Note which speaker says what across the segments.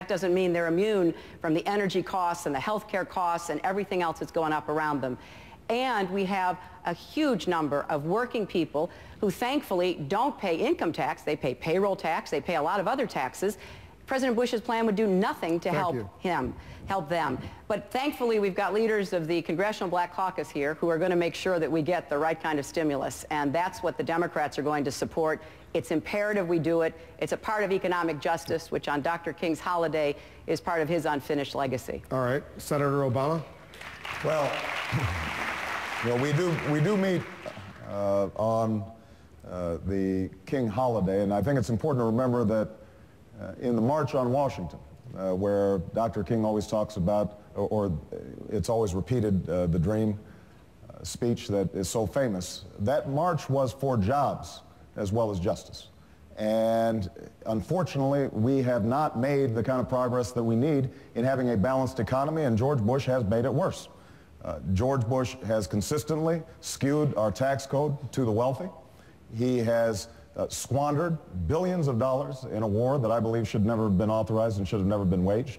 Speaker 1: That doesn't mean they're immune from the energy costs and the healthcare costs and everything else that's going up around them. And we have a huge number of working people who thankfully don't pay income tax. They pay payroll tax. They pay a lot of other taxes. President Bush's plan would do nothing to help them. But thankfully, we've got leaders of the Congressional Black Caucus here who are going to make sure that we get the right kind of stimulus. And that's what the Democrats are going to support. It's imperative we do it. It's a part of economic justice, which on Dr. King's holiday is part of his unfinished legacy.
Speaker 2: All right. Senator Obama?
Speaker 3: Well, we do meet on the King holiday, and I think it's important to remember that in the March on Washington, where Dr. King always talks about, or it's always repeated, the dream speech that is so famous, that march was for jobs as well as justice. And unfortunately, we have not made the kind of progress that we need in having a balanced economy, and George Bush has made it worse. George Bush has consistently skewed our tax code to the wealthy. He has squandered billions of dollars in a war that I believe should never have been authorized and should have never been waged.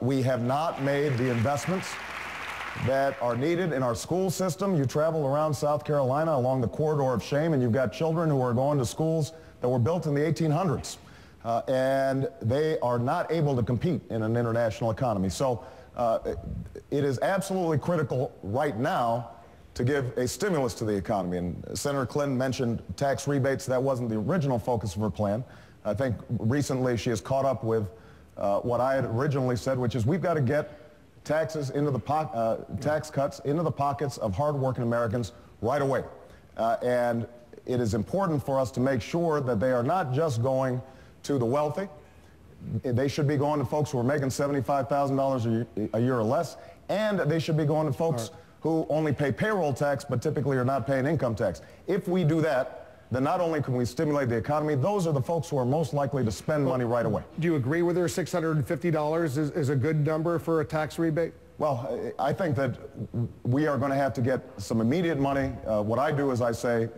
Speaker 3: We have not made the investments that are needed in our school system. You travel around South Carolina along the corridor of shame, and you've got children who are going to schools that were built in the 1800s, and they are not able to compete in an international economy. So it is absolutely critical right now to give a stimulus to the economy. And Senator Clinton mentioned tax rebates. That wasn't the original focus of her plan. I think recently she has caught up with what I had originally said, which is we've got to get taxes into the tax cuts into the pockets of hardworking Americans right away. And it is important for us to make sure that they are not just going to the wealthy. They should be going to folks who are making $75,000 a year or less, and they should be going to folks who only pay payroll tax but typically are not paying income tax. If we do that, then not only can we stimulate the economy, those are the folks who are most likely to spend money right away.
Speaker 2: Do you agree with her $650 is a good number for a tax rebate?
Speaker 3: Well, I think that we are going to have to get some immediate money. What I do is I say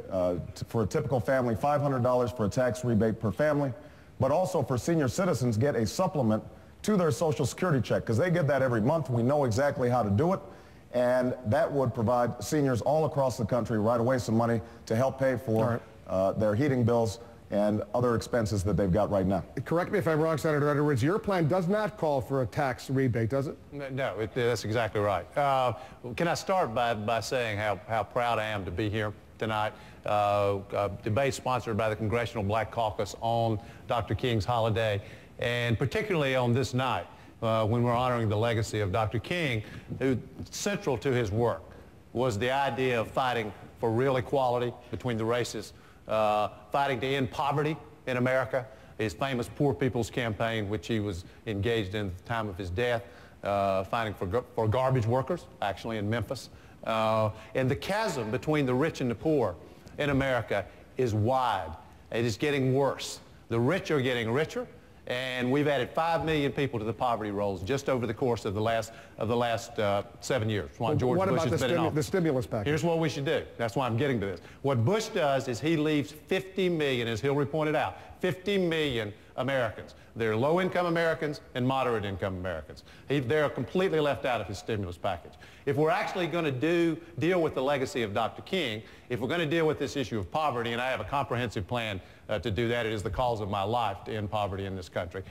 Speaker 3: for a typical family, $500 for a tax rebate per family, but also for senior citizens, get a supplement to their Social Security check, because they get that every month. We know exactly how to do it. And that would provide seniors all across the country right away some money to help pay for their heating bills and other expenses that they've got right now.
Speaker 2: Correct me if I'm wrong, Senator Edwards. Your plan does not call for a tax rebate, does it?
Speaker 4: No, that's exactly right. Can I start by saying how proud I am to be here tonight. A debate sponsored by the Congressional Black Caucus on Dr. King's holiday, and particularly on this night, when we're honoring the legacy of Dr. King, who central to his work was the idea of fighting for real equality between the races, fighting to end poverty in America, his famous Poor People's Campaign, which he was engaged in at the time of his death, fighting for garbage workers, actually in Memphis. And the chasm between the rich and the poor in America is wide. It is getting worse. The rich are getting richer, and we've added 5 million people to the poverty rolls just over the course of the last 7 years.
Speaker 2: What about the stimulus package?
Speaker 4: Here's what we should do. That's why I'm getting to this. What Bush does is he leaves 50 million, as Hillary pointed out, 50 million Americans. They're low-income Americans and moderate-income Americans. They're completely left out of his stimulus package. If we're actually going to deal with the legacy of Dr. King, if we're going to deal with this issue of poverty, and I have a comprehensive plan to do that, it is the cause of my life to end poverty in this country,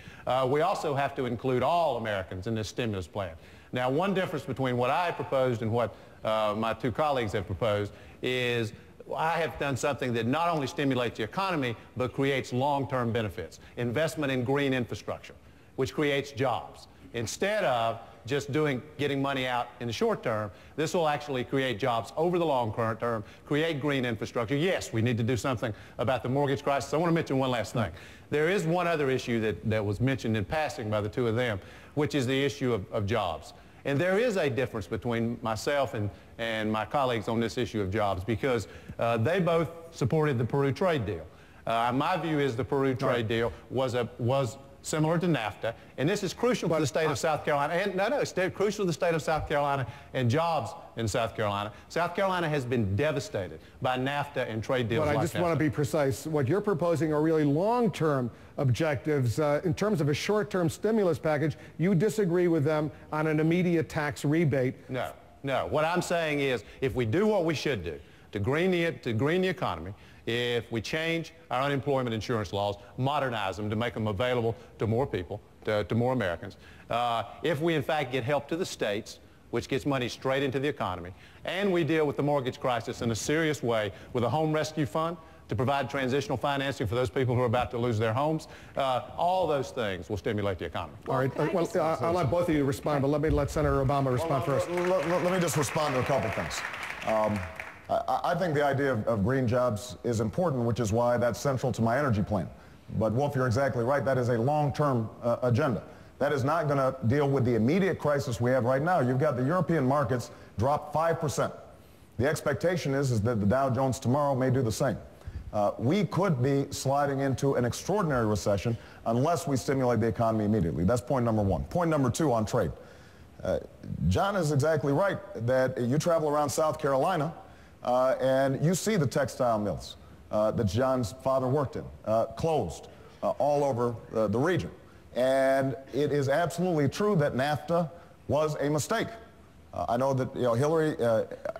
Speaker 4: we also have to include all Americans in this stimulus plan. Now, one difference between what I proposed and what my two colleagues have proposed is I have done something that not only stimulates the economy, but creates long-term benefits. Investment in green infrastructure, which creates jobs. Instead of just getting money out in the short term, this will actually create jobs over the long term, create green infrastructure. Yes, we need to do something about the mortgage crisis. I want to mention one last thing. There is one other issue that was mentioned in passing by the two of them, which is the issue of jobs. And there is a difference between myself and my colleagues on this issue of jobs, because they both supported the Peru trade deal. My view is the Peru trade deal was similar to NAFTA, and this is crucial for the state of South Carolina. And it's crucial to the state of South Carolina and jobs in South Carolina. South Carolina has been devastated by NAFTA and trade deals like
Speaker 2: But I just want to be precise. What you're proposing are really long-term objectives. In terms of a short-term stimulus package, you disagree with them on an immediate tax rebate.
Speaker 4: No. What I'm saying is, if we do what we should do to green the economy, if we change our unemployment insurance laws, modernize them to make them available to more people, to more Americans, if we in fact get help to the states, which gets money straight into the economy, and we deal with the mortgage crisis in a serious way with a home rescue fund to provide transitional financing for those people who are about to lose their homes, all those things will stimulate the economy.
Speaker 2: All right, I'll let both of you respond, but let me let Senator Obama respond first.
Speaker 3: Let me just respond to a couple things. I think the idea of green jobs is important, which is why that's central to my energy plan. But Wolf, you're exactly right. That is a long-term agenda. That is not going to deal with the immediate crisis we have right now. You've got the European markets drop 5%. The expectation is that the Dow Jones tomorrow may do the same. We could be sliding into an extraordinary recession unless we stimulate the economy immediately. That's point number one. Point number two on trade. John is exactly right that you travel around South Carolina and you see the textile mills that John's father worked in, closed all over the region. And it is absolutely true that NAFTA was a mistake. I know that Hillary,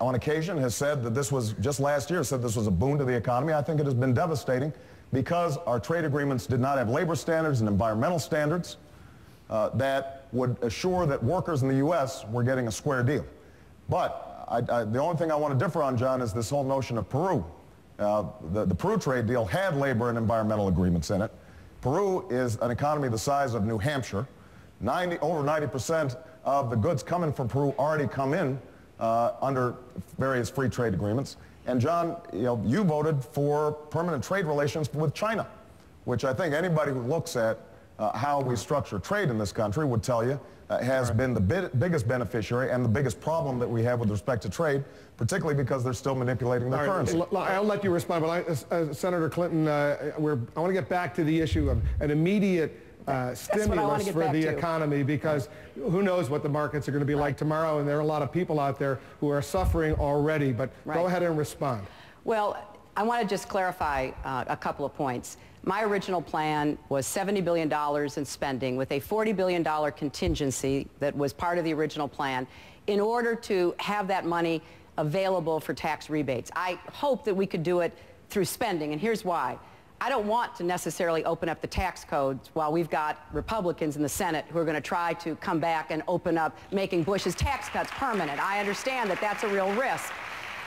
Speaker 3: on occasion, has said that this was, just last year, said this was a boon to the economy. I think it has been devastating because our trade agreements did not have labor standards and environmental standards that would assure that workers in the U.S. were getting a square deal. But the only thing I want to differ on, John, is this whole notion of Peru. The Peru trade deal had labor and environmental agreements in it. Peru is an economy the size of New Hampshire. Over 90% of the goods coming from Peru already come in under various free trade agreements. And John, you voted for permanent trade relations with China, which I think anybody who looks at how we structure trade in this country would tell you has been the biggest beneficiary and the biggest problem that we have with respect to trade, particularly because they're still manipulating the currency.
Speaker 2: I'll let you respond, but Senator Clinton, I want to get back to the issue of an immediate stimulus for the economy, because who knows what the markets are going to be like tomorrow, and there are a lot of people out there who are suffering already. But go ahead and respond.
Speaker 1: Well, I want to just clarify a couple of points. My original plan was $70 billion in spending with a $40 billion contingency that was part of the original plan in order to have that money available for tax rebates. I hope that we could do it through spending, and here's why. I don't want to necessarily open up the tax codes while we've got Republicans in the Senate who are going to try to come back and open up making Bush's tax cuts permanent. I understand that that's a real risk.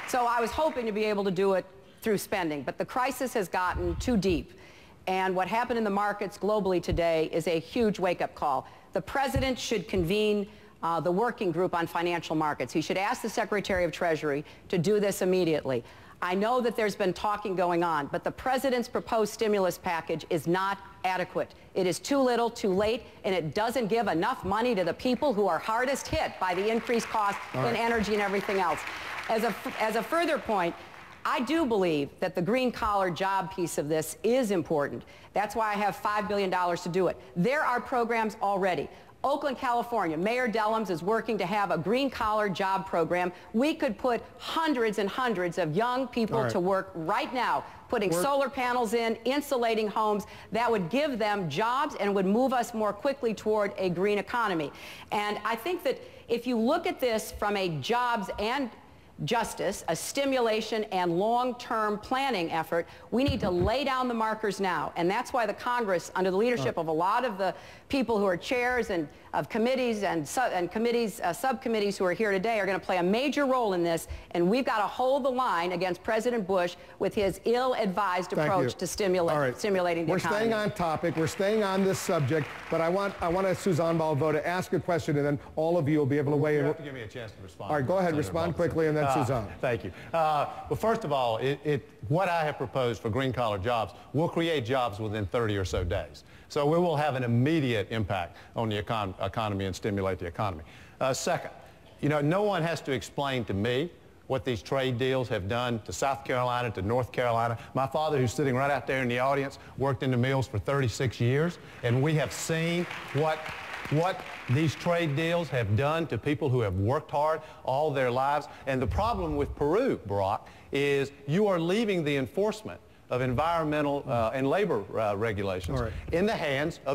Speaker 1: So I was hoping to be able to do it through spending, but the crisis has gotten too deep. And what happened in the markets globally today is a huge wake-up call. The president should convene the working group on financial markets. He should ask the Secretary of Treasury to do this immediately. I know that there's been talking going on, but the president's proposed stimulus package is not adequate. It is too little, too late, and it doesn't give enough money to the people who are hardest hit by the increased cost in energy and everything else. As a further point, I do believe that the green-collar job piece of this is important. That's why I have $5 billion to do it. There are programs already. Oakland, California, Mayor Dellums is working to have a green-collar job program. We could put hundreds and hundreds of young people to work right now, putting solar panels in, insulating homes. That would give them jobs and would move us more quickly toward a green economy. And I think that if you look at this from a jobs and justice, a stimulation and long-term planning effort, we need to lay down the markers now. And that's why the Congress, under the leadership of a lot of the people who are chairs and of committees and subcommittees who are here today, are going to play a major role in this. And we've got to hold the line against President Bush with his ill-advised approach to stimulating the economy.
Speaker 2: We're staying on topic. We're staying on this subject. But I want Suzanne Balvo to ask a question, and then all of you will be able to weigh in.
Speaker 4: You have to give me a chance to respond.
Speaker 2: All right, go ahead, respond quickly, and then Suzanne.
Speaker 4: Thank you. Well, first of all, what I have proposed for green-collar jobs will create jobs within 30 or so days. So we will have an immediate impact on the economy and stimulate the economy. Second, no one has to explain to me what these trade deals have done to South Carolina, to North Carolina. My father, who's sitting right out there in the audience, worked in the mills for 36 years, and we have seen what these trade deals have done to people who have worked hard all their lives. And the problem with Peru, Barack, is you are leaving the enforcement of environmental and labor regulations in the hands of